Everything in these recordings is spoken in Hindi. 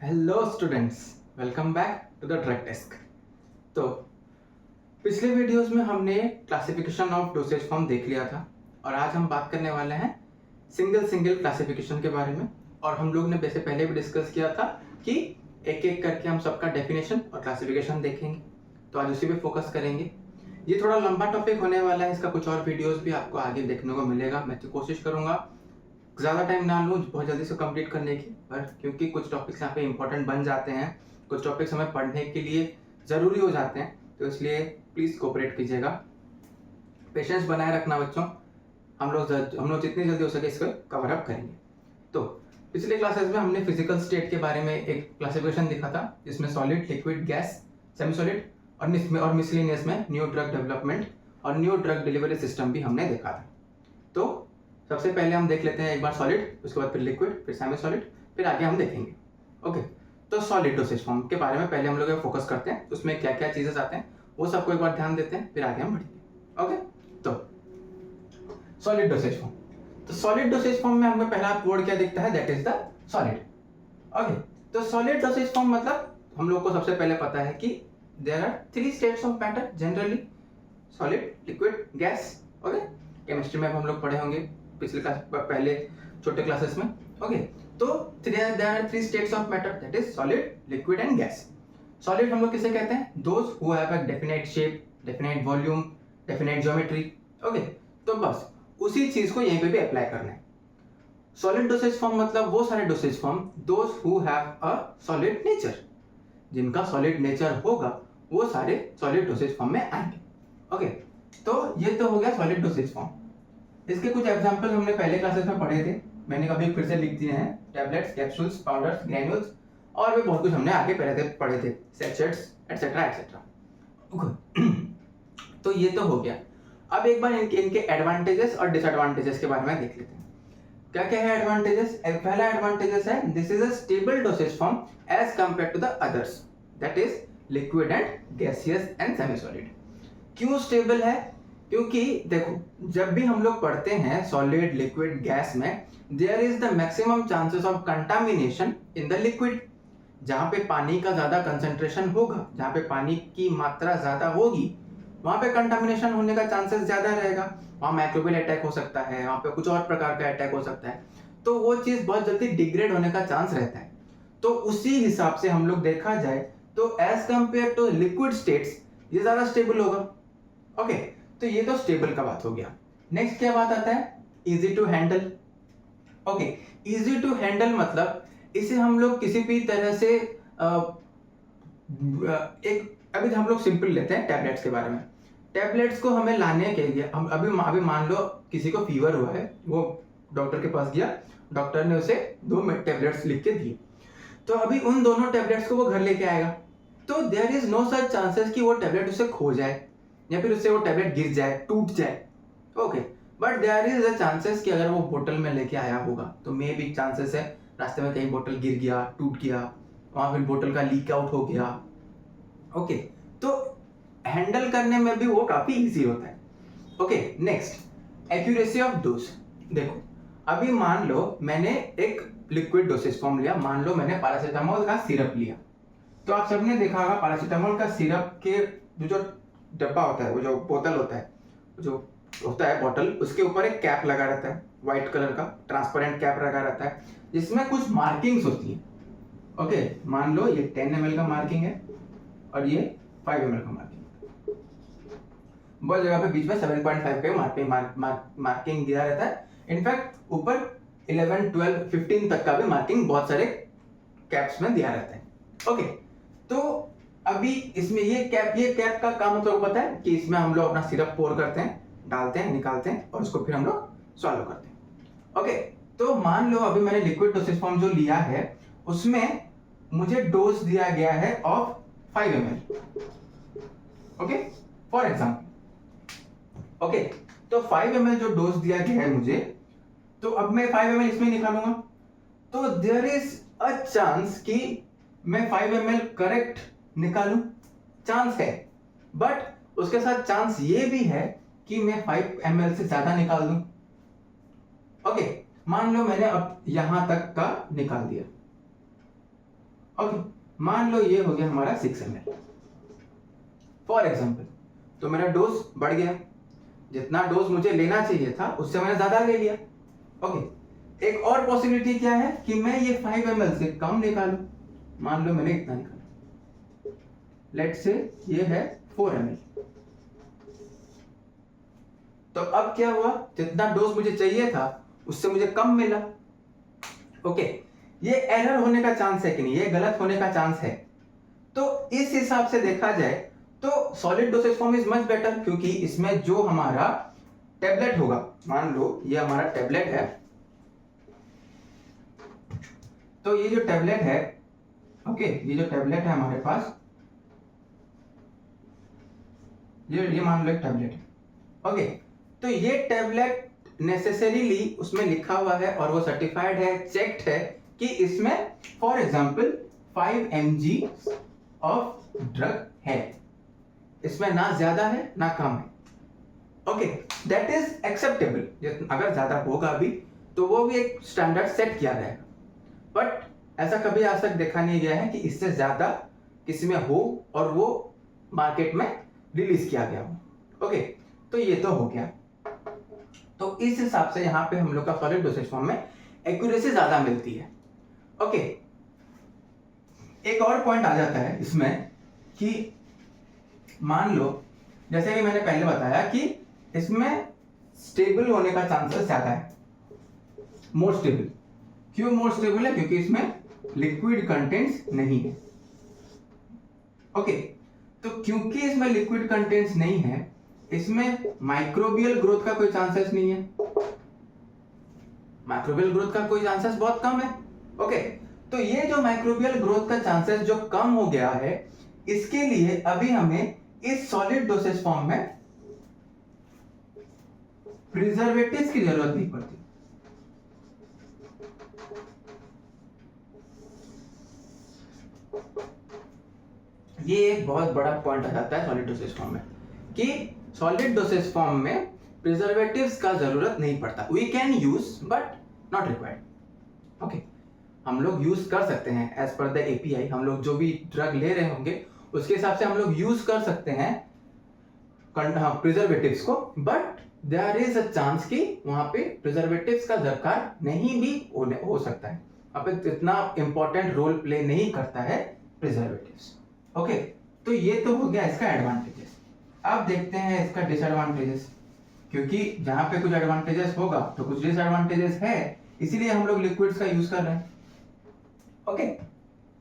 Hello students, welcome back to the drug desk. तो पिछले वीडियोस में हमने क्लासिफिकेशन ऑफ डोसेज फॉर्म देख लिया था और आज हम बात करने वाले हैं सिंगल क्लासिफिकेशन के बारे में। और हम लोग ने वैसे पहले भी डिस्कस किया था कि एक एक करके हम सबका डेफिनेशन और क्लासिफिकेशन देखेंगे, तो आज उसी पे फोकस करेंगे। ये थोड़ा लंबा टॉपिक होने वाला है, इसका कुछ और वीडियोस भी आपको आगे देखने को मिलेगा। मैं तो कोशिश करूंगा ज़्यादा टाइम ना लूँ बहुत जल्दी से कंप्लीट करने की, पर क्योंकि कुछ टॉपिक्स यहाँ पे इंपॉर्टेंट बन जाते हैं, कुछ टॉपिक्स हमें पढ़ने के लिए ज़रूरी हो जाते हैं, तो इसलिए प्लीज़ कोऑपरेट कीजिएगा, पेशेंस बनाए रखना बच्चों। हम लोग जितनी जल्दी हो सके इसको कवर अप करेंगे। तो पिछले क्लासेस में हमने फिजिकल स्टेट के बारे में एक क्लासिफिकेशन देखा था, जिसमें solid, liquid, gas, semi solid और मिसलेनियस में न्यू ड्रग डेवलपमेंट और न्यू ड्रग डिलीवरी सिस्टम भी हमने देखा था। तो सबसे पहले हम देख लेते हैं एक बार सॉलिड, उसके बाद फिर लिक्विड, फिर सेमी सॉलिड, फिर आगे हम देखेंगे। ओके, तो सॉलिड डोसेज फॉर्म के बारे में पहले हम लोग फोकस करते हैं, उसमें क्या क्या चीजें आते हैं वो सबको एक बार ध्यान देते हैं, फिर आगे हम बढ़ेंगे। ओके, तो सॉलिड डोसेज फॉर्म। तो सॉलिड डोसेज फॉर्म में हमें पहला वर्ड क्या दिखता है, that is the solid. Okay, तो सॉलिड डोसेज फॉर्म मतलब हम लोग को सबसे पहले पता है कि there are 3 states of matter generally, solid, liquid, gas. Okay, chemistry में हम लोग पढ़े होंगे पिछले क्लास पहले छोटे क्लासेस में। ओके, तो there are 3 states of matter, that is solid, liquid and gas. सॉलिड हम लोग किसे कहते हैं, those who have a definite shape, definite volume, definite geometry. Okay, तो बस उसी चीज को यहीं पे भी अप्लाई करना है। सॉलिड डोसेज फॉर्म मतलब वो सारे dosage form those who have a solid nature, जिनका सॉलिड नेचर होगा वो सारे सॉलिड डोसेज फॉर्म में आएंगे। ओके, तो ये तो हो गया सॉलिड डोसेज फॉर्म। इसके कुछ एग्जांपल हमने पहले क्लासेस में पढ़े थे, मैंने कभी फिर से लिख दिए हैं, टैबलेट्स, कैप्सूल्स, पाउडर्स, ग्रैन्यूल्स और भी बहुत कुछ हमने आगे पढ़े थे, सैचेट्स एटसेट्रा एटसेट्रा। तो ये तो हो गया। अब एक बार इनके एडवांटेजेस और डिसएडवांटेजेस के बारे में देख लेते हैं। क्या क्या है एडवांटेजेस। पहला एडवांटेजेस है, this is a stable dosage form as compare to the others, that is liquid and gaseous and semi solid. क्यों स्टेबल है, क्योंकि देखो जब भी हम लोग पढ़ते हैं सॉलिड, लिक्विड, गैस में there is the maximum chances of contamination in the liquid. जहां पे पानी का ज्यादा कंसंट्रेशन होगा, जहां पे पानी की मात्रा ज्यादा होगी, वहां पे कंटामिनेशन होने का चांसेस ज्यादा रहेगा। वहां माइक्रोबियल अटैक हो सकता है, वहां पे कुछ और प्रकार का अटैक हो सकता है, तो वो चीज बहुत जल्दी डिग्रेड होने का चांस रहता है। तो उसी हिसाब से हम लोग देखा जाए तो as compare to liquid states ये ज्यादा स्टेबल होगा। ओके, तो ये तो स्टेबल का बात हो गया। नेक्स्ट क्या बात आता है, easy to handle. Okay, easy to handle मतलब इसे हम लोग किसी भी तरह से एक अभी हम लोग सिंपल लेते हैं टैबलेट्स के बारे में। टैबलेट्स को हमें लाने के लिए हम अभी मान लो किसी को फीवर हुआ है, वो डॉक्टर के पास गया, डॉक्टर ने उसे 2 टैबलेट्स लिख के दिए, तो अभी उन दोनों टैबलेट्स को वो घर लेके आएगा, तो there is no such chances कि वो टैबलेट उसे खो जाए या फिर उससे वो टैबलेट गिर जाए, टूट जाए। Okay, but there is a chances कि अगर वो बोतल में लेके आया होगा तो मे बी चांसेस है रास्ते में कहीं बोतल गिर गया, टूट गया, वहां फिर बोतल का लीक आउट हो गया। ओके, तो हैंडल करने में भी वो काफी इजी होता है। Okay, next accuracy of dose. देखो अभी मान लो मैंने एक लिक्विड डोसेज फॉर्म लिया, मान लो मैंने पैरासीटामोल का सिरप लिया, तो आप सबने देखा होगा पैरासीटामोल का सिरप के जो डब्बा होता है, वो जो बोतल होता है, जो होता है बॉटल, उसके ऊपर एक कैप लगा रहता है, व्हाइट कलर का ट्रांसपेरेंट कैप लगा रहता है, जिसमें कुछ मार्किंग्स होती हैं। ओके, मान लो ये 10 ml का मार्किंग है और ये 5 ml का मार्किंग है, बहुत जगह पे बीच में 7.5 का मार्किंग दिया रहता है। इनफैक्ट ऊपर 11, 12, 15 तक का भी मार्किंग बहुत सारे कैप्स में दिया रहता है। ओके, तो अभी इसमें ये कैप का काम मतलब पता है कि इसमें हम लोग अपना सिरप पोर करते हैं, डालते हैं, निकालते हैं और उसको फिर हम लोग सॉल्व करते हैं। ओके, तो मान लो अभी मैंने लिक्विड डोसेज फॉर्म जो लिया है उसमें मुझे डोज दिया गया है of 5 ml। Okay, for example. Okay, तो 5 ml जो डोज दिया गया है मुझे, तो अब मैं 5 ml इसमें निकालूंगा, तो देयर इज अ चांस कि मैं 5 ml करेक्ट निकालूं, चांस है, बट उसके साथ चांस ये भी है कि मैं 5 ml से ज्यादा निकाल दूं। ओके, मान लो मैंने अब यहां तक का निकाल दिया। ओके, मान लो ये हो गया हमारा 6 ml फॉर एग्जाम्पल। तो मेरा डोज बढ़ गया, जितना डोज मुझे लेना चाहिए था उससे मैंने ज्यादा ले लिया। ओके, एक और पॉसिबिलिटी क्या है कि मैं ये 5 ml से कम निकालूं। मान लो मैंने इतना निकाला, लेट्स से ये है 4 ml। तो अब क्या हुआ, जितना डोज मुझे चाहिए था उससे मुझे कम मिला। ओके, ये एरर होने का चांस है कि नहीं, ये गलत होने का चांस है। तो इस हिसाब से देखा जाए तो solid dosage form is much better, क्योंकि इसमें जो हमारा टेबलेट होगा, मान लो ये हमारा टेबलेट है, तो ये जो टेबलेट है, ओके, ये जो टेबलेट है हमारे पास, ये मान लो एक टेबलेट है। ओके, तो ये टेबलेट नेसेसरीली उसमें लिखा हुआ है और वो सर्टिफाइड है, चेक्ड है कि इसमें for example 5 mg of drug है, इसमें ना ज्यादा है ना कम है। Okay, that is acceptable. अगर ज्यादा होगा भी तो वो भी एक स्टैंडर्ड सेट किया जाएगा, बट ऐसा कभी आज तक देखा नहीं गया है कि इससे ज्यादा किसी में हो और वो मार्केट में रिलीज किया गया हो। ओके, तो ये तो हो गया। तो इस हिसाब से यहाँ पे हम लोग का सॉलिड डोसेज फॉर्म में एक्यूरेसी ज्यादा मिलती है। ओके, एक और पॉइंट आ जाता है इसमें कि मान लो जैसे कि मैंने पहले बताया कि इसमें स्टेबल होने का चांसेस ज्यादा है, मोर स्टेबल। क्यों मोर स्टेबल है? क्योंकि इसमें लिक्विड कंटेंट्स नहीं है। ओके, तो क्योंकि इसमें लिक्विड कंटेंट्स नहीं है, इसमें माइक्रोबियल ग्रोथ का कोई चांसेस नहीं है, माइक्रोबियल ग्रोथ का कोई चांसेस बहुत कम है। ओके, तो ये जो माइक्रोबियल ग्रोथ का चांसेस जो कम हो गया है, इसके लिए अभी हमें इस सॉलिड डोसेज फॉर्म में प्रिजर्वेटिव्स की जरूरत नहीं पड़ती। ये एक बहुत बड़ा पॉइंट आ जाता है सॉलिड डोसेज फॉर्म में कि सॉलिड डोसेज फॉर्म में प्रिजर्वेटिव्स का जरूरत नहीं पड़ता। We can use but not required. Okay, हम लोग यूज कर सकते हैं एज पर द एपीआई, हम लोग जो भी ड्रग ले रहे होंगे उसके हिसाब से हम लोग यूज कर सकते हैं प्रिजर्वेटिव्स को, but there is a chance कि वहां पे प्रिजर्वेटिव्स का दरकार नहीं भी हो सकता है, वहां पे इतना इंपॉर्टेंट रोल प्ले नहीं करता है प्रिजर्वेटिव्स। ओके, तो ये तो हो गया इसका एडवांटेजेस। अब देखते हैं इसका डिसएडवांटेजेस, क्योंकि जहां पे कुछ एडवांटेजेस होगा तो कुछ डिसएडवांटेजेस है, इसीलिए हम लोग लिक्विड्स का यूज कर रहे हैं। ओके,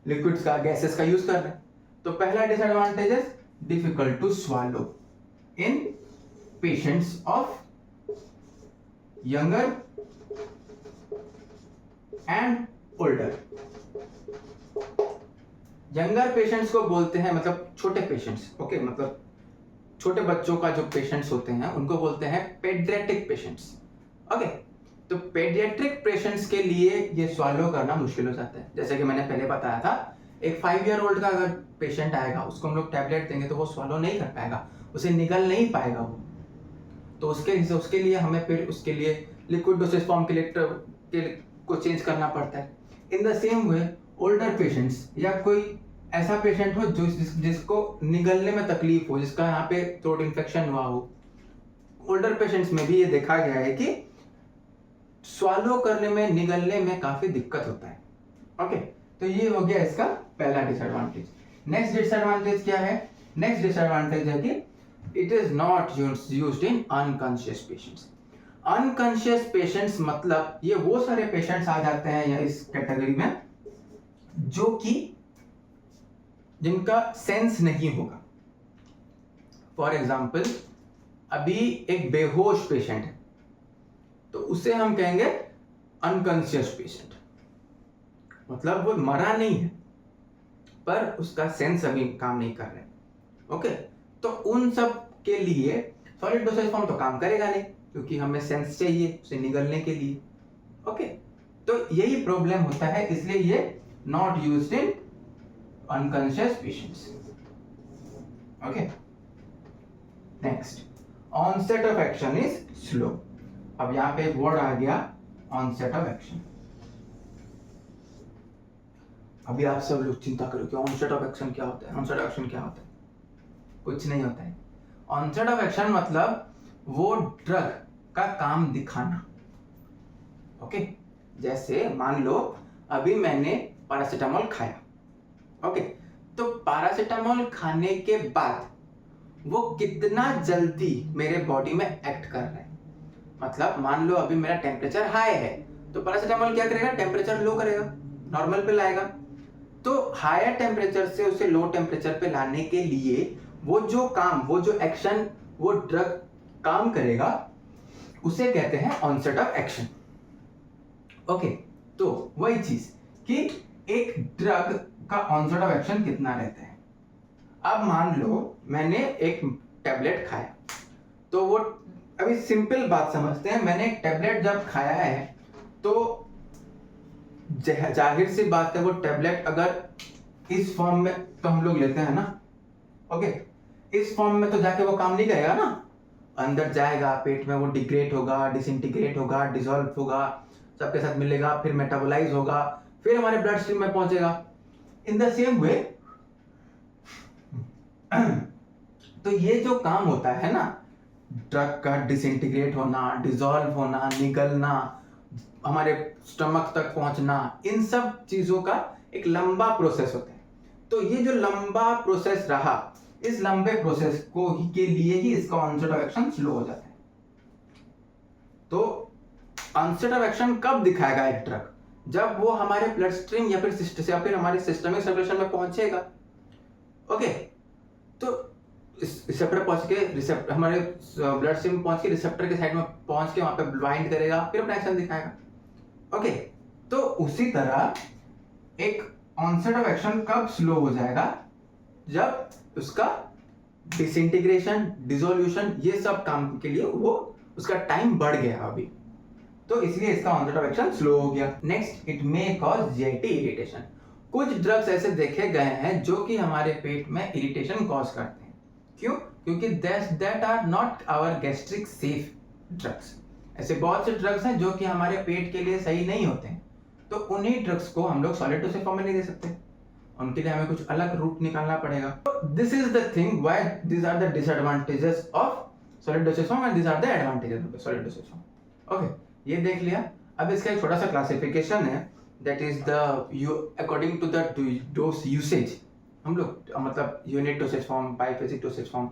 लिक्विड्स का, गैसेस का यूज कर रहे हैं। तो पहला disadvantages, difficult to swallow in patients of younger and older. Younger patients को बोलते हैं मतलब छोटे पेशेंट्स। ओके, मतलब छोटे बच्चों का जो पेशेंट्स होते हैं उनको बोलते हैं पेडियाट्रिक पेशेंट्स। ओके, तो पेडियाट्रिक पेशेंट्स के लिए ये स्वालो करना मुश्किल हो जाता है। जैसे कि मैंने पहले बताया था, एक 5 ईयर ओल्ड का अगर पेशेंट आएगा, उसको हम लोग टैबलेट देंगे तो वो स्वालो नहीं कर पाएगा, उसे निगल नहीं पाएगा वो। तो उसके लिए हमें फिर उसके लिए लिक्विड डोसेज फॉर्म के को चेंज करना पड़ता है। In the same way older patients या कोई ऐसा पेशेंट हो जिसको निगलने में तकलीफ हो, जिसका यहाँ पे थ्रोट इन्फेक्शन हुआ हो, ओल्डर पेशेंट्स में भी ये देखा गया है कि स्वालो करने में, निगलने में काफी दिक्कत होता है। ओके, तो ये हो गया इसका पहला डिसएडवांटेज। नेक्स्ट डिसएडवांटेज क्या है? नेक्स्ट डिसएडवांटेज है कि it is not used in unconscious patients. Unconscious patients मतलब ये वो सारे पेशेंट्स आ जाते हैं या इस कैटेगरी में जो कि जिनका सेंस नहीं होगा। फॉर एग्जाम्पल, अभी एक बेहोश पेशेंट है तो उसे हम कहेंगे अनकॉन्शियस पेशेंट, मतलब वो मरा नहीं है पर उसका सेंस अभी काम नहीं कर रहे। ओके, तो उन सब के लिए सॉलिड डोसेज फॉर्म तो काम करेगा नहीं, क्योंकि हमें सेंस चाहिए उसे निगलने के लिए। ओके, तो यही प्रॉब्लम होता है, इसलिए ये not used in unconscious patients. Okay, next, onset of action is slow. अब यहां पे एक वर्ड आ गया, ऑनसेट ऑफ एक्शन। अभी आप सब लोग चिंता करो कि ऑनसेट ऑफ एक्शन क्या होता है, ऑनसेट ऑफ एक्शन क्या होता है। कुछ नहीं होता है। ऑनसेट ऑफ एक्शन मतलब वो ड्रग का काम दिखाना। ओके, जैसे मान लो अभी मैंने पैरासीटामोल खाया, ओके, तो पैरासीटामोल खाने के बाद वो कितना जल्दी मेरे बॉडी में एक्ट कर रहा है। मतलब मान लो अभी मेरा टेम्परेचर हाई है, तो पैरासीटामोल क्या करेगा, टेम्परेचर लो करेगा, नॉर्मल पे लाएगा। तो हायर टेम्परेचर से उसे लो टेम्परेचर पे लाने के लिए वो जो काम, वो जो एक्शन वो ड्रग काम करेगा, उसे कहते हैं ऑनसेट ऑफ एक्शन। ओके, तो वही चीज कि एक ड्रग का ऑनसेट ऑफ एक्शन कितना रहता है। अब मान लो मैंने एक टैबलेट खाया, तो वो अभी सिंपल बात समझते हैं, मैंने एक टैबलेट जब खाया है तो जाहिर सी बात है वो टैबलेट अगर इस फॉर्म में तो हम लोग लेते हैं ना, ओके, इस फॉर्म में तो जाके वो काम नहीं करेगा ना, अंदर जाएगा पेट में, वो डिग्रेड होगा, डिसइंटीग्रेट होगा, डिसॉल्व होगा, सबके साथ मिलेगा, फिर मेटाबोलाइज होगा, फिर हमारे ब्लड स्ट्रीम में पहुंचेगा। इन द सेम वे तो ये जो काम होता है ना, ड्रग का डिसइंटीग्रेट होना, डिसॉल्व होना, निगलना, हमारे स्टमक तक पहुंचना, इन सब चीजों का एक लंबा प्रोसेस होता है। तो ये जो लंबा प्रोसेस रहा, इस लंबे प्रोसेस को ही के लिए ही इसका ऑनसेट ऑफ एक्शन स्लो हो जाता है। तो ऑनसेट ऑफ एक्शन कब दिखाएगा एक ड्रग, जब वो हमारे ब्लड स्ट्रीम या फिर हमारे सिस्टमिक सर्कुलेशन में पहुंचेगा। ओके, तो रिसेप्टर पहुंच के हमारे ब्लड स्ट्रीम पहुंच के रिसेप्टर के साइड में पहुंच के वहां पे बाइंड करेगा, फिर अपना एक्शन दिखाएगा। ओके, तो उसी तरह एक ऑनसेट ऑफ एक्शन कब स्लो हो जाएगा, जब उसका डिसइंटीग्रेशन, डिसोल्यूशन, ये सब काम के लिए वो उसका टाइम बढ़ गया अभी, तो इसलिए इसका ऑनसेट ऑफ एक्शन स्लो हो गया। Next, it may cause GIT irritation. कुछ ड्रग्स ऐसे देखे गए हैं जो कि हमारे पेट में इरिटेशन कॉज करते हैं। क्यों? क्योंकि that are not our gastric safe drugs. ऐसे बहुत से ड्रग्स हैं जो कि हमारे पेट के लिए सही नहीं होते हैं, तो उन्हीं ड्रग्स को हम लोग सॉलिड डोसेज फॉर्म में नहीं दे सकते, उनके लिए हमें कुछ अलग रूट निकालना पड़ेगा। This is the thing why these are the disadvantages of solid dosage form and these are the advantages of solid dosage form. Okay, ये देख लिया। अब इसका एक छोटा सा क्लासिफिकेशन है, that is the according to the dose usage. हम लोग मतलब unit dosage form, biphasic dosage form,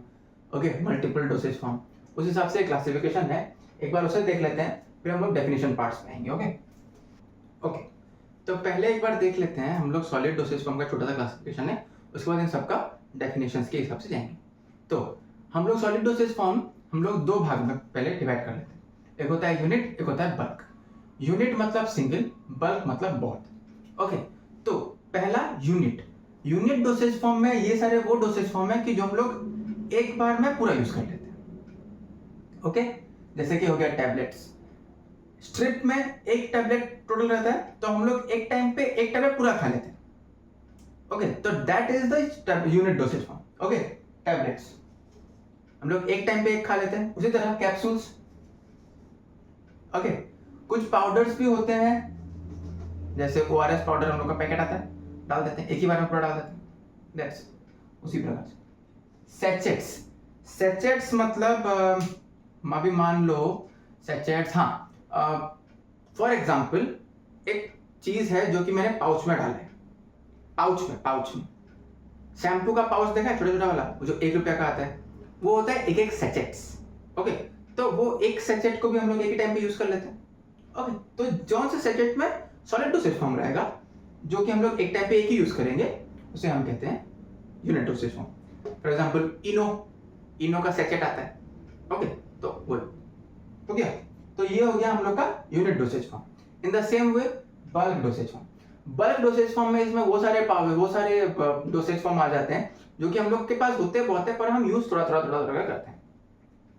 okay, multiple dosage form, उस हिसाब से क्लासिफिकेशन है। एक बार उसे देख लेते हैं, फिर हम लोग डेफिनेशन पार्ट्स में आएंगे। ओके, तो पहले एक बार देख लेते हैं हम लोग सॉलिड डोसेज फॉर्म का छोटा सा क्लासिफिकेशन है, उसके बाद इन सबका डेफिनेशंस के हिसाब से जाएंगे। तो हम लोग सॉलिड डोसेज फॉर्म हम लोग दो भाग में पहले डिवाइड कर लेते हैं, एक होता है यूनिट, एक होता है बल्क। यूनिट मतलब सिंगल, बल्क मतलब बहुत। ओके, तो पहला यूनिट। यूनिट डोसेज फॉर्म में ये सारे वो डोसेज फॉर्म है कि जो हम लोग एक बार में पूरा यूज कर लेते हैं। ओके, जैसे कि हो गया टैबलेट्स। स्ट्रिप में एक टैबलेट टोटल रहता है, तो हम लोग एक टाइम पे एक टैबलेट पूरा खा लेते हैं। ओके, तो that is the unit dosage form. Okay, tablets हम लोग एक टाइम पे एक खा लेते हैं। उसी तरह कैप्सूल्स, ओके, कुछ पाउडर्स भी होते हैं, जैसे ORS पाउडर हम लोग का पैकेट आता है, डाल देते हैं एक ही बार में पूरा डाल देते हैं, दैट्स उसी प्रकार से। सेचेट्स मतलब अभी मान लो सेचेट्स, हाँ, फॉर एग्जाम्पल एक चीज है जो कि मैंने पाउच में डाला है, पाउच में शैम्पू का पाउच देखा है, छोटा छोटा वाला, वो जो 1 रुपया का आता है, वो होता है एक सेचेट्स। ओके, तो वो एक सेचेट को भी हम लोग एक ही टाइम पे यूज कर लेते हैं। ओके, तो जौन से सेचेट में सॉलिड डोसेज फॉर्म रहेगा, जो कि हम लोग एक टाइम पे एक ही यूज करेंगे, उसे हम कहते हैं unit dosage form. For example Eno का सेचेट आता है। ओके, तो वो हो गया, तो ये हो गया हम लोग का unit dosage form. In the same way bulk dosage form. Bulk dosage form में इसमें वो सारे डोसेज फॉर्म आ जाते हैं जो कि हम लोग के पास होते बहुत है, पर हम यूज थोड़ा करते हैं।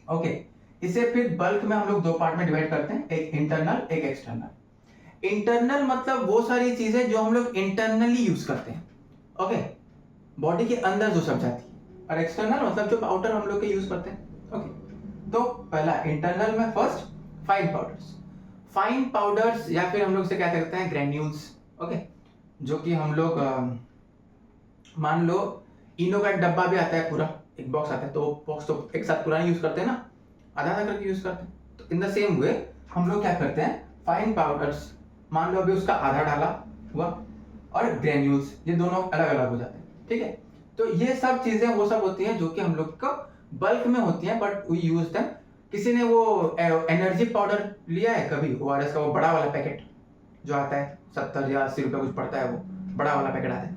ओके, इसे फिर बल्क में हम लोग दो पार्ट में डिवाइड करते हैं, एक इंटरनल, एक एक्सटर्नल। इंटरनल मतलब वो सारी चीजें जो हम लोग इंटरनली यूज करते हैं, ओके, बॉडी के अंदर जो सब जाती है, और एक्सटर्नल मतलब जो आउटर हम लोग के यूज करते हैं। ओके, तो पहला इंटरनल में फर्स्ट फाइन पाउडर्स या फिर हम लोग से क्या कहते हैं ग्रेन्यूल्स। ओके, जो कि हम लोग मान लो इनो का एक डब्बा भी आता है, पूरा एक बॉक्स आता है, तो बॉक्स तो एक साथ पूरा नहीं यूज करते ना, आधा आधा करके यूज करते हैं। तो इन द सेम वे हम लोग क्या करते हैं, फाइन पाउडर्स मान लो अभी उसका आधा डाला हुआ, और ग्रेन्यूल्स ये दोनों अलग अलग हो जाते हैं, ठीक है। तो ये सब चीजें वो सब होती हैं जो कि हम लोग का बल्क में होती हैं, बट वी यूज देम। किसी ने वो एनर्जी पाउडर लिया है कभी, ओआरएस का वो बड़ा वाला पैकेट जो आता है 70 या 80 रुपए कुछ पड़ता है, वो बड़ा वाला पैकेट आता है,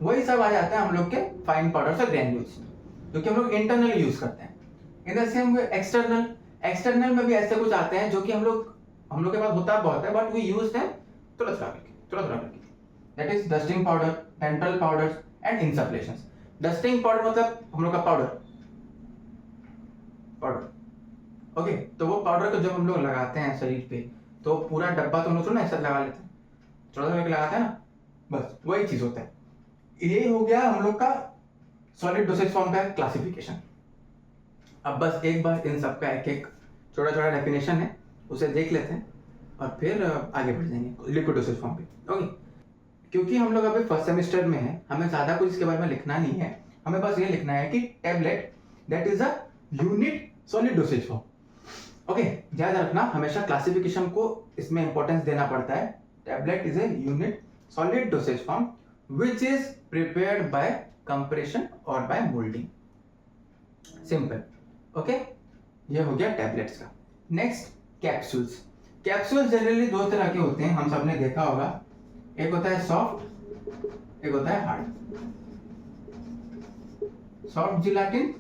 वही सब आ जाता है हम लोग के फाइन पाउडर्स और ग्रेन्यूल्स, जो कि हम लोग इंटरनल यूज करते हैं। In the same way external में भी ऐसे कुछ आते हैं जो कि हम लोग के पास होता बहुत है, बट वी यूज देम थोड़ा थोड़ा करके। That is dusting powder, dental powders and insufflations. Dusting powder मतलब हम लोग का पाउडर ओके। तो वो पाउडर को जब हम लोग लगाते हैं शरीर पे, तो पूरा डब्बा तो हम लोग थोड़ा ना एक साथ लगा लेते हैं, थोड़ा थोड़ा लगाते हैं ना, बस वही चीज होता है। ये हो गया हम लोग का सॉलिड डोसेज फॉर्म का क्लासिफिकेशन। अब बस एक बार इन सब का एक एक छोटा छोटा डेफिनेशन है, उसे देख लेते हैं और फिर आगे बढ़ जाएंगे लिक्विड डोसेज फॉर्म पे। ओके, क्योंकि हम लोग अभी फर्स्ट सेमेस्टर में हैं, हमें ज़्यादा कुछ इसके बारे में लिखना नहीं है, हमें बस ये लिखना है कि tablet that is a unit solid dosage form. Okay, याद रखना हमेशा क्लासिफिकेशन को इसमें इंपॉर्टेंस देना पड़ता है। Tablet is a unit solid dosage form which is prepared by compression और बाय मोल्डिंग। सिंपल। ओके, ये हो गया टैबलेट्स का। Next capsules. कैप्सूल्स जनरली दो तरह के होते हैं, हम सबने देखा होगा, एक होता है सॉफ्ट, एक होता है hard. Soft gelatin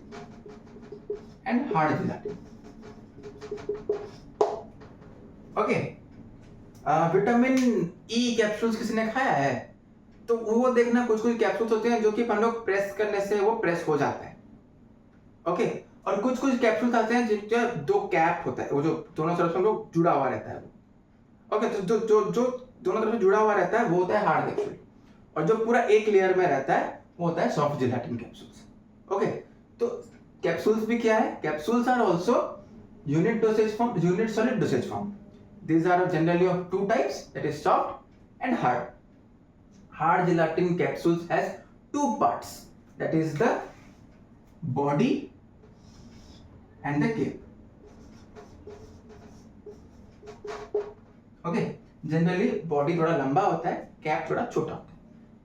and hard gelatin. Okay, vitamin E capsules किसी ने खाया है तो वो देखना, कुछ कुछ कैप्सूल्स होते हैं जो कि हम लोग प्रेस करने से वो प्रेस हो जाता है। ओके, और कुछ कुछ कैप्सूल्स आते हैं जिनका दो कैप होता है, वो जो दोनों तरफ से हम लोग जुड़ा हुआ रहता है। ओके, तो जो जो जो दोनों तरफ से जुड़ा हुआ रहता है वो होता है हार्ड कैप्सूल, और जो पूरा एक लेयर में रहता है वो होता है सॉफ्ट जिलेटिन कैप्सूल्स। ओके, तो कैप्सूल्स भी क्या है, capsules are also unit dosage form, unit solid dosage form. These are generally of two types, that is soft and hard. Hard gelatin capsules has two parts, that is the body and the cape. Okay, generally body थोड़ा लंबा होता है, कैप थोड़ा छोटा होता है।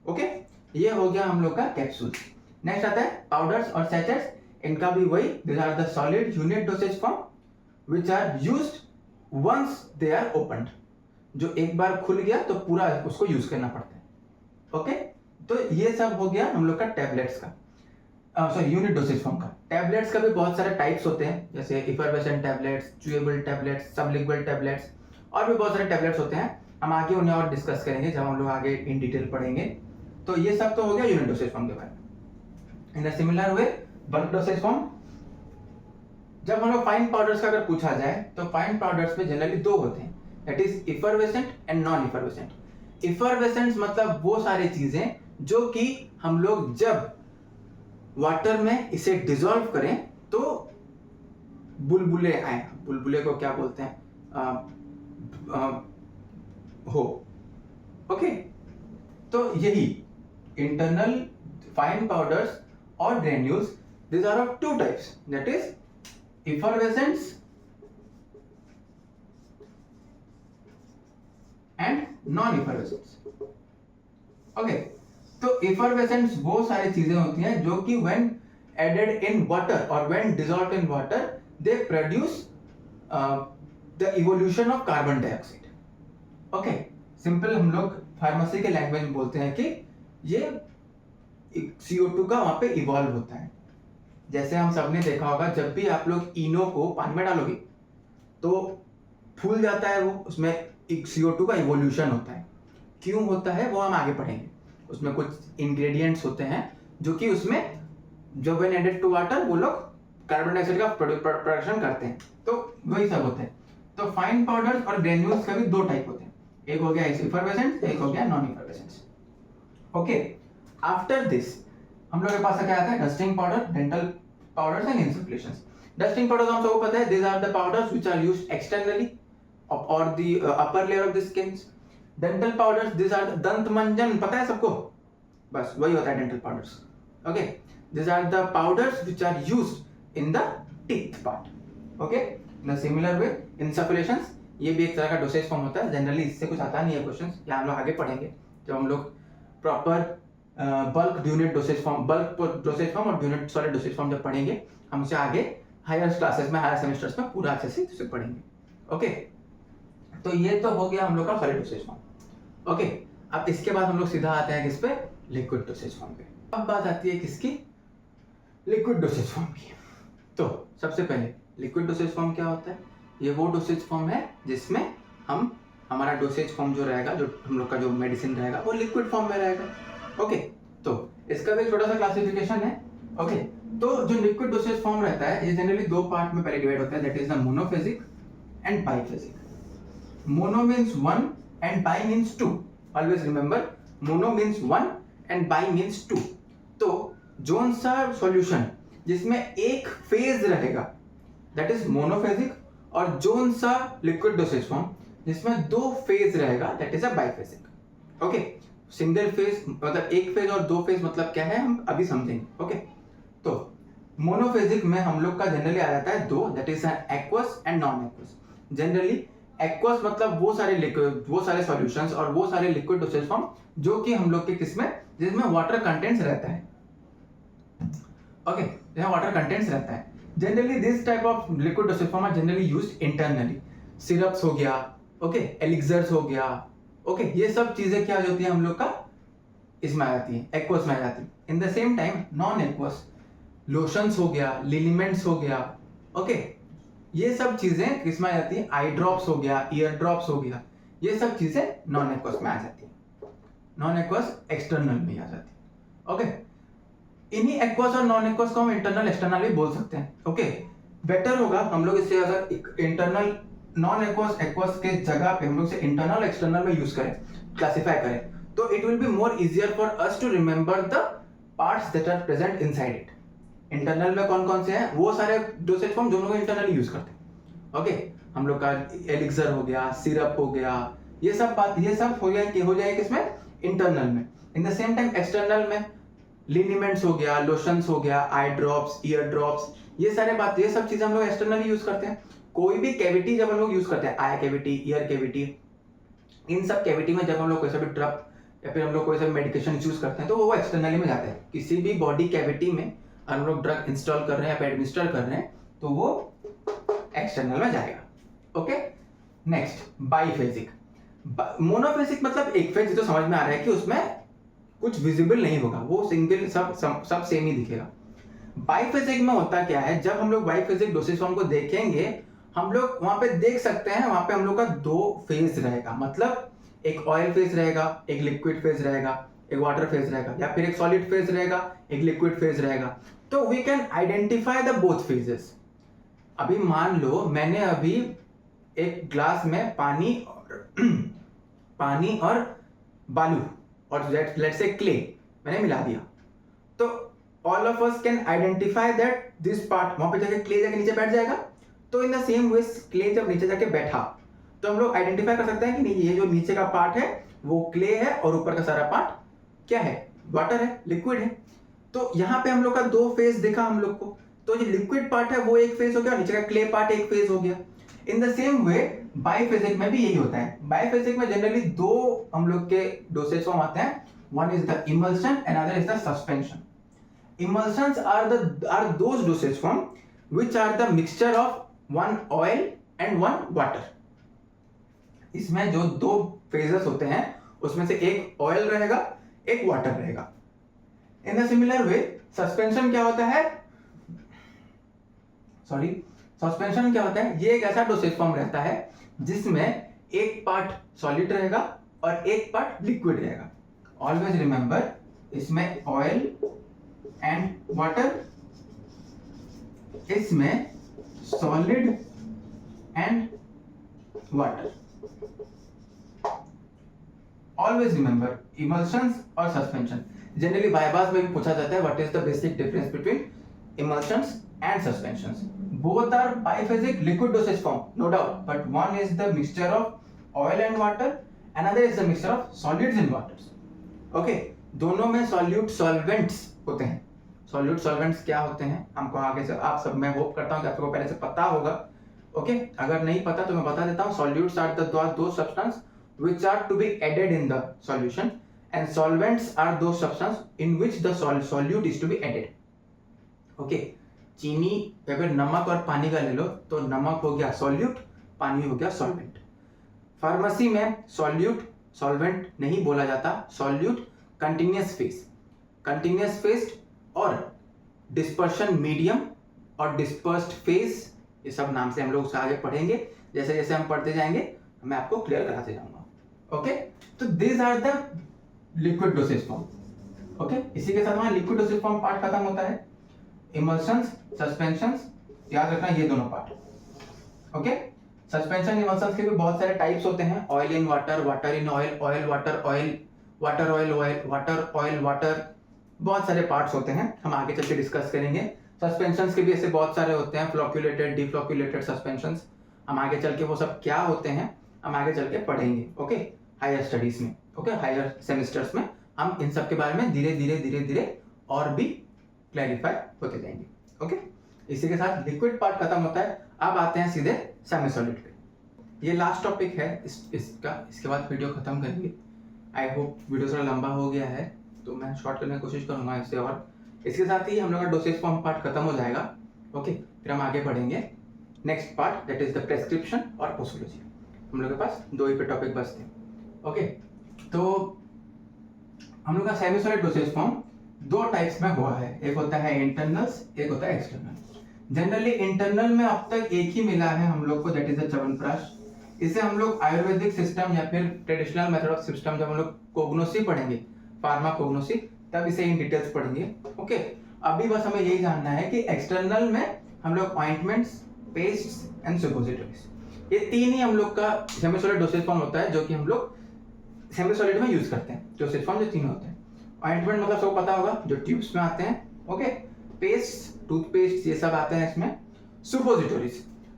ओके, ये हो गया हम लोग का कैप्सूल्स। नेक्स्ट आता है पाउडर्स और सैचेट्स। इनका भी वही, these are the solid unit dosage form which are used once they are opened। जो एक बार खुल गया तो पूरा उसको यूज करना पड़ता है। ओके, तो ये सब हो गया हम लोग का टैबलेट्स का, सॉरी यूनिट डोसेज फॉर्म का। टैबलेट्स का भी बहुत सारे टाइप्स होते हैं, जैसे effervescent tablets, chewable tablets, सबलिक्विड tablets, और भी बहुत सारे टैबलेट्स होते हैं। हम आगे उन्हें और डिस्कस करेंगे जब हम लोग आगे इन डिटेल पढ़ेंगे। तो ये सब तो हो गया यूनिट डोसेज फॉर्म के बारे में। In a similar way bulk dosage form, जब हम लोग फाइन पाउडर्स का अगर पूछा जाए तो फाइन पाउडर्स में जनरली दो होते हैं, that is effervescent and non effervescent. Effervescent मतलब वो सारी चीजें जो कि हम लोग जब वाटर में इसे डिसॉल्व करें तो बुलबुले आए। बुलबुले को क्या बोलते हैं, हो। ओके, तो यही इंटरनल फाइन पाउडर्स और granules, these are of two types, that is effervescents and non-effervescents। Okay, तो effervescents वो सारी चीजें होती हैं जो कि when added in water or when dissolved in water they produce the evolution of carbon dioxide। Okay, simple हम लोग फार्मेसी के लैंग्वेज में बोलते हैं कि ये CO2 का वहां पे इवॉल्व होता है। जैसे हम सबने देखा होगा, जब भी आप लोग इनो को पानी में डालोगे तो फूल जाता है वो, उसमें एक CO2 का इवोल्यूशन होता है। क्यों होता है वो हम आगे पढ़ेंगे। उसमें कुछ इंग्रेडिएंट्स होते हैं जो कि उसमें जब व्हेन एडेड टू वाटर वो लोग कार्बन डाइऑक्साइड का प्रोडक्शन करते हैं, तो वही सब होता है। तो फाइन पाउडर्स और ग्रेन्यूल्स का भी दो टाइप होते हैं, एक हो गया इफरवेसेंट, एक हो गया non effervescent. Okay, after this हम लोग के पास क्या आता है, dusting powder, dental powders and insufflations. Dusting powder हम सबको पता है, these are the powders which are used externally or the upper layer of the skins dental powders, this are दंत मंजन, पता है सबको, बस वही होता है dental powders. Okay, this are the powders which are used in the teeth part. Okay, in a similar way insufflations, ये भी एक तरह का डोसेज फॉर्म होता है. जनरली इससे कुछ आता नहीं है क्वेश्चंस, या हम लोग आगे पढ़ेंगे जब हम लोग proper bulk Dunant dosage form, bulk dosage form और ड्यूनेट सॉलिड डोसेज फॉर्म जब पढ़ेंगे हम उसे आगे हायर क्लासेस में, हायर सेमेस्टर्स में पूरा अच्छे से उसे पढ़ेंगे. ओके, तो ये तो हो गया हम लोग का सॉलिड डोसेज फॉर्म. ओके, अब इसके बाद हम लोग सीधा आते हैं किस पे, लिक्विड डोसेज फॉर्म पे. अब बात आती है किसकी, लिक्विड डोसेज फॉर्म की. तो सबसे पहले लिक्विड डोसेज फॉर्म क्या होता है, ये वो डोसेज फॉर्म है जिसमें हम, हमारा डोसेज फॉर्म जो रहेगा, जो हम लोग का जो मेडिसिन रहेगा वो लिक्विड फॉर्म में रहेगा. ओके, तो इसका भी छोटा सा क्लासिफिकेशन है. ओके, तो जो लिक्विड डोसेज फॉर्म रहता है ये जनरली दो पार्ट में पहले डिवाइड होता है, that is the monophasic and biphasic. Mono means one and bi means two. Always remember, mono means one and bi means two. तो जोन सा सॉल्यूशन जिसमें एक फेज रहेगा दैट इज मोनोफेजिक, और जोन सा लिक्विड डोसेज फॉर्म जिसमें दो फेज रहेगा that is a biphasic. Okay, single phase मतलब एक फेज और दो फेज मतलब क्या है हम अभी समझेंगे. ओके, तो मोनोफेजिक में हम लोग का जनरली आ जाता है दो, that is aqueous and non aqueous. Generally aqueous मतलब वो सारे लिक्विड, वो सारे सॉल्यूशंस और वो सारे लिक्विड डोसेज फॉर्म जो कि हम लोग के किसमें, जिसमें वाटर कंटेंट्स रहता है. ओके, जिसमें वाटर कंटेंट्स रहता है. Generally this type of liquid dosage form are generally used internally. Syrups हो गया, ओके, एलिक्सर्स हो गया, ओके, ये सब चीजें क्या होती है हम लोग का इसमें आ जाती है, एक्वस में आ जाती है. In the same time non aqueous, lotions हो गया, लिलिमेंट्स हो गया, ओके, ये सब चीजें किसमें आ जाती है, आई ड्रॉप्स हो गया, ईयर ड्रॉप्स हो गया, ये सब चीजें नॉन एक्वस में आ जाती है. नॉन एक्वस एक्सटर्नल में आ जाती है. ओके, इन्हीं एक्वस और नॉन एक्वस को हम इंटरनल एक्सटर्नल भी बोल सकते हैं. ओके, बेटर होगा हम लोग इससे अगर इंटरनल नॉन एक्वस एक्वस के जगह पे हम लोग इसे इंटरनल एक्सटर्नल में यूज करें, क्लासिफाई करें, तो it will be more easier for us to remember the parts that are present inside it. Internal में कौन कौन से हैं, वो सारे डोसेज फॉर्म जो हम लोग इंटरनली यूज करते हैं. ओके, हम लोग का एलिक्सर हो गया, सिरप हो गया, ये सब बात, ये सब हो जाए किसमें, इंटरनल में. In the same time external में लिनिमेंट्स हो गया, लोशंस हो गया, आई ड्रॉप्स, ईयर ड्रॉप्स, ये सारे बात, ये सब चीजें हम लोग एक्सटर्नली यूज करते हैं. कोई भी कैविटी जब हम लोग यूज करते हैं, आई कैविटी, ईयर कैविटी, इन सब कैविटी में जब हम लोग कोई सा भी ड्रग या फिर हम लोग कोई सा मेडिकेशन यूज करते हैं तो वो एक्सटर्नली में जाते हैं. किसी भी बॉडी कैविटी में हम लोग ड्रग इंस्टॉल कर रहे हैं या एडमिनिस्टर कर रहे हैं तो वो एक्सटर्नल में जाएगा. Okay, next बाइफेजिक. मोनोफेजिक मतलब एक फेज, तो समझ में आ रहा है कि उसमें कुछ विजिबल नहीं होगा, वो सिंगल सब सेम ही दिखेगा. बाइफेजिक में होता क्या है, जब हम लोग बाइफेजिक डोसेज फॉर्म को देखेंगे हम लोग वहां पे देख सकते हैं, वहां पे हम लोग का दो फेज रहेगा, मतलब एक ऑयल फेज रहेगा, एक लिक्विड फेज रहेगा, एक वाटर फेज रहेगा, या फिर एक सॉलिड फेज रहेगा, एक लिक्विड फेज रहेगा. तो we can identify the both phases. अभी मान लो मैंने अभी एक ग्लास में पानी और बालू और लेट्स से क्ले मैंने मिला दिया, तो all of us can identify that this part, वहां पे जाके क्ले जाके नीचे बैठ जाएगा. तो in the same way clay जब नीचे जाके बैठा तो हम लोग आइडेंटिफाई कर सकते हैं कि नहीं, ये जो नीचे का पार्ट है वो क्ले है और ऊपर का सारा पार्ट क्या है, वाटर है, लिक्विड है. तो यहाँ पे हम लोग का दो फेज दिखा हम लोग को, तो जो लिक्विड पार्ट है वो एक फेज हो गया, नीचे का क्ले पार्ट एक फेज हो गया. इन द सेम वे बाइफेजिक में भी यही होता है. बाइफेजिक में जनरली दो हम लोग के डोसेज फॉर्म आते हैं, one is the emulsion and other is the suspension. Emulsions are those dosage form which are the mixture of one oil and one water. इसमें जो दो phases होते हैं उसमें से एक oil रहेगा, एक water रहेगा. In a similar way, suspension क्या होता है? Suspension क्या होता है? ये एक ऐसा dosage form रहता है जिसमें एक part solid रहेगा और एक part liquid रहेगा. Always remember, इसमें oil and water, इसमें solid and water. Always remember emulsions और suspension. Generally bypass में भी पूछा जाता है what is the basic difference between emulsions and suspensions. Both are biphasic liquid dosage form, no doubt, but one is the mixture of oil and water another is the mixture of solids in waters. Okay, दोनों में सॉल्यूट सॉल्वेंट्स होते हैं। सॉल्यूट सॉल्वेंट्स क्या होते हैं हमको आगे से आप सब, मैं होप करता हूँ कि आपको पहले से पता होगा। ओके, अगर नहीं पता तो मैं बता देता हूँ। सॉल्यूट्स आर दो substance which are to be added in the solution and solvents are those substance in which the solute is to be added. Okay, चीनी अगर नमक और पानी का ले लो तो नमक हो गया सॉल्यूट, पानी हो गया सॉल्वेंट। फार्मेसी में सॉल्यूट सॉल्वेंट नहीं बोला जाता, सॉल्यूट कंटिन्यूस फेज और डिस्पर्शन मीडियम और डिस्पर्स्ड फेज, ये सब नाम से हम लोग आगे पढ़ेंगे। जैसे जैसे हम पढ़ते जाएंगे मैं आपको क्लियर कराते जाऊंगा। ओके, तो this are the liquid dosage form. Okay, इसी के साथ हमारा लिक्विड डोसेज फॉर्म पार्ट खत्म होता है। इमल्शंस, सस्पेंशंस, याद रखना ये दोनों पार्ट। ओके, सस्पेंशन इमल्शंस के भी बहुत सारे टाइप्स होते हैं। Oil in water, water in oil, oil water oil, water oil oil, water oil water, बहुत सारे पार्ट्स होते हैं, हम आगे चल के डिस्कस करेंगे। सस्पेंशंस के भी ऐसे बहुत सारे होते हैं, फ्लोक्यूलेटेड, डिफ्लोक्यूलेटेड सस्पेंशंस, हम आगे चल के वो सब क्या होते हैं हम आगे चल के पढ़ेंगे। ओके, हायर स्टडीज में, ओके, हायर सेमेस्टर्स में हम इन सब के बारे में धीरे धीरे और भी क्लैरिफाई होते जाएंगे। ओके, इसी के साथ लिक्विड पार्ट खत्म होता है। अब आते हैं सीधे सेमी सॉलिड पे। ये लास्ट टॉपिक है इसके बाद वीडियो खत्म करेंगे। आई होप वीडियो थोड़ा लंबा हो गया है तो मैं शॉर्ट करने की कोशिश करूंगा इससे, और इसके साथ ही हम लोग का डोसेज फॉर्म पार्ट खत्म हो जाएगा। ओके, फिर हम आगे बढ़ेंगे next part, that is the prescription और पोस्टोलॉजी। हम लोग के पास दो ही पे टॉपिक बचते हैं। ओके, तो हम लोग का सेमी सॉलिड डोसेज फॉर्म दो टाइप्स में हुआ है, एक होता है इंटरनल्स, एक होता है एक्सटर्नल। जनरली इंटरनल में अब तक एक ही मिला है हम लोग को, दैट इज द च्यवनप्राश। इसे हम लोग आयुर्वेदिक सिस्टम या फिर ट्रेडिशनल मेथड ऑफ सिस्टम, जब हम लोग कोग्नोसी पढ़ेंगे, फार्माकोग्नोसी, तब इसे इन डिटेल्स पढ़ेंगे। ओके, अभी बस हमें यही जानना है कि एक्सटर्नल में हम लोग ऑइंटमेंट्स, पेस्ट्स एंड सुपोजिटरीज, ये तीन ही हम लोग का सेमी सॉलिड डोसेज फॉर्म होता है, जो कि हम लोग सेमी सॉलिड में यूज करते हैं। डोसेज फॉर्म जो तीन होते हैं। ऑइंटमेंट मतलब सबको पता होगा, जो ट्यूब्स में आते हैं। ओके, पेस्ट, टूथपेस्ट, ये सब आते हैं इसमें।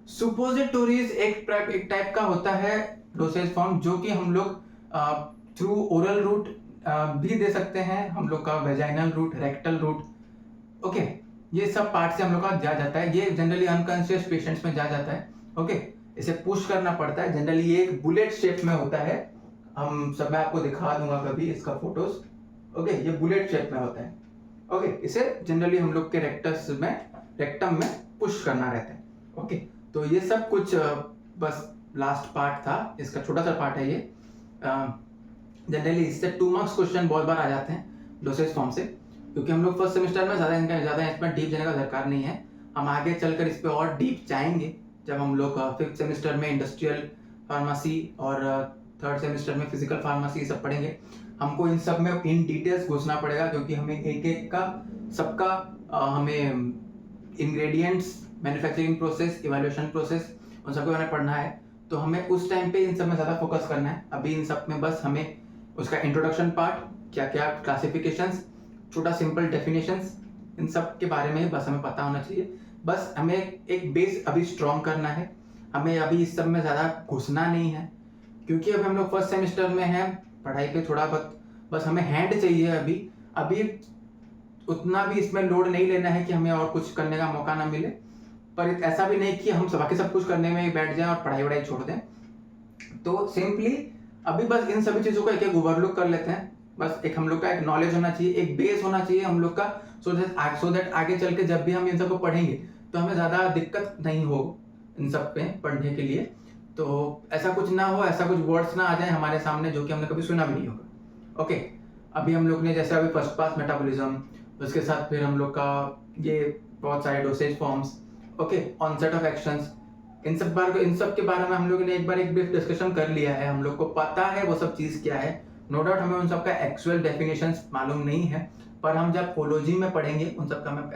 सुपोजिटोरीज एक टाइप का होता है डोसेज फॉर्म, जो कि हम लोग थ्रू ओरल रूट भी दे सकते हैं, हम लोग का vaginal route, rectal route. Okay, ये सब पार्ट से हम लोग का जा जाता है। ये जनरली अनकॉन्शियस पेशेंट्स में जा जाता है। ओके, इसे पुश करना पड़ता है। जनरली ये एक बुलेट शेप में होता है, हम सब मैं आपको दिखा दूंगा कभी इसका फोटोज। ओके, ये बुलेट शेप में होता है। ओके, इसे जनरली हम लोग के रेक्टम में पुश करना रहता है। ओके, तो ये सब कुछ बस लास्ट पार्ट था, इसका छोटा सा पार्ट है ये। जनरली इससे 2 मार्क्स क्वेश्चन बहुत बार आ जाते हैं डोसेज फॉर्म से, क्योंकि हम लोग फर्स्ट सेमेस्टर में ज़्यादा इसमें डीप जाने का दरकार नहीं है। हम आगे चलकर इस पर और डीप जाएंगे जब हम लोग 5th सेमेस्टर में इंडस्ट्रियल फार्मेसी और 3rd सेमेस्टर में फिजिकल फार्मेसी सब पढ़ेंगे। हमको इन सब में इन डिटेल्स घुसना पड़ेगा, क्योंकि हमें एक एक का सबका हमें ingredients, manufacturing process, evaluation process, उन सबके बारे में पढ़ना है। तो हमें उस टाइम पे इन सब में ज़्यादा फोकस करना है। अभी इन सब में बस हमें उसका इंट्रोडक्शन पार्ट, क्या क्या क्लासिफिकेशंस, छोटा सिंपल डेफिनेशंस, इन सब के बारे में बस हमें पता होना चाहिए। बस हमें एक बेस अभी स्ट्रॉन्ग करना है, हमें अभी इस सब में ज़्यादा घुसना नहीं है, क्योंकि अभी हम लोग फर्स्ट सेमेस्टर में हैं, पढ़ाई पे थोड़ा बस हमें हैंड चाहिए अभी उतना भी इसमें लोड नहीं लेना है कि हमें और कुछ करने का मौका ना मिले, पर ऐसा भी नहीं कि हम बाकी सब कुछ करने में ही बैठ जाएं और पढ़ाई वढ़ाई छोड़ दें। तो सिंपली अभी बस इन सभी चीज़ों को एक एक ओवरलुक कर लेते हैं। बस एक हम लोग का एक नॉलेज होना चाहिए, एक बेस होना चाहिए हम लोग का, सो दैट आगे चल के जब भी हम इन सब को पढ़ेंगे तो हमें ज़्यादा दिक्कत नहीं हो इन सब पे पढ़ने के लिए। तो ऐसा कुछ ना हो, ऐसा कुछ वर्ड्स ना आ जाए हमारे सामने जो कि हमने कभी सुना भी नहीं होगा। ओके, अभी हम लोग ने जैसे अभी फर्स्ट पास मेटाबॉलिज्म, उसके साथ फिर हम लोग का ये बहुत सारे dosage forms, okay, onset of actions, इन सब के बारे में हम लोग ने एक बार एक ब्रीफ डिस्कशन कर लिया है। हम लोग को पता है वो सब चीज़ क्या है। नो डाउट हमें उन सब का एक्चुअल डेफिनेशंस मालूम नहीं है, पर हम जब कोलॉजी में पढ़ेंगे उन सब का हमें